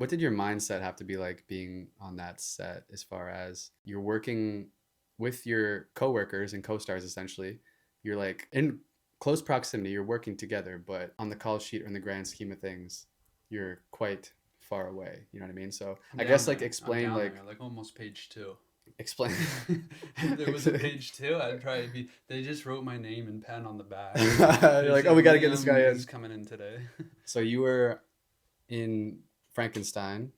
What did your mindset have to be like being on that set as far as you're working with your coworkers and co-stars essentially? You're like in close proximity, you're working together, but on the call sheet or in the grand scheme of things, you're quite far away. You know what I mean? So I'm I down guess like there. I'm explain down like there, like almost page two. explain If there was a page two, I'd probably be. They just wrote my name in pen on the back. You're They like, oh, said we got to get this guy Liam is in. coming in today. So you were in Frankenstein,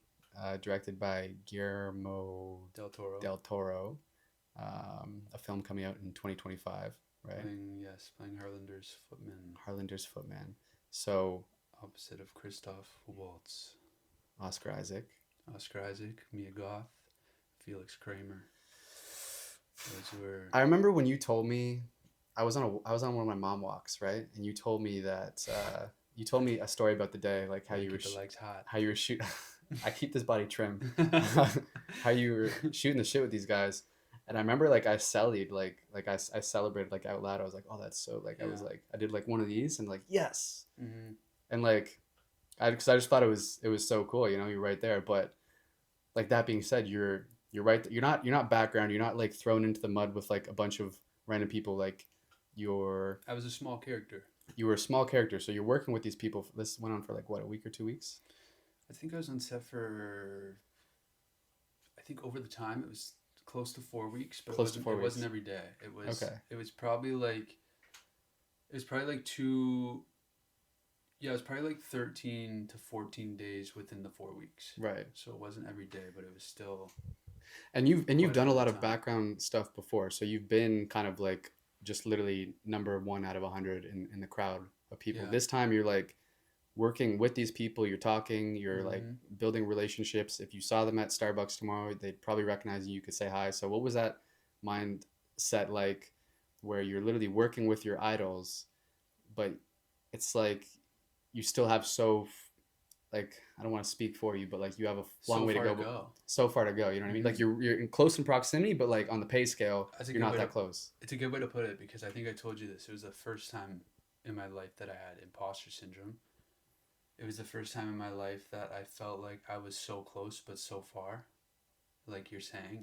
directed by Guillermo Del Toro del Toro, a film coming out in 2025, right? playing Harlander's footman, Harlander's Footman. So opposite of Christoph Waltz, Oscar Isaac. Oscar Isaac, Mia Goth, Felix Kramer. Those were. I remember when you told me, I was on one of my mom walks, right? And you told me that you told me a story about the day, like how Gotta you were keep the legs hot. how you were shoot. I keep this body trim. How you were shooting the shit with these guys. And I remember like I sallied I celebrated like out loud. I was like, oh, that's so like I was Yeah. like I did like one of these and like yes. Mm-hmm. And like because I just thought it was so cool, you know, you're right there. But like that being said, you're right. You're not background. You're not like thrown into the mud with like a bunch of random people. Like you're I was a small character. you were a small character, so you're working with these people. This went on for like what, a week or 2 weeks? I think I was on set for. I think over the time it was close to 4 weeks, but Close to four it wasn't weeks. every day. Okay. It was probably like two. Yeah, it was probably like 13 to 14 days within the 4 weeks. Right. So it wasn't every day, but it was still And you've quite a done a bit lot of of time. background stuff before, so you've been kind of like just literally number one out of 100 in the crowd of people. Yeah. This time you're like working with these people, you're talking, you're like Mm-hmm. building relationships. If you saw them at Starbucks tomorrow, they'd probably recognize you. You could say hi. So what was that mindset like where you're literally working with your idols, but it's like you still have like I don't want to speak for you, but like you have a long So way to far to go, but go. so far to go. You know what I mean? Like Mm-hmm. you're in close in proximity, but like on the pay scale, That's a you're good not way to. that close. It's a good way to put it because I think I told you this. It was the first time in my life that I had imposter syndrome. It was the first time in my life that I felt like I was so close but so far, like you're saying.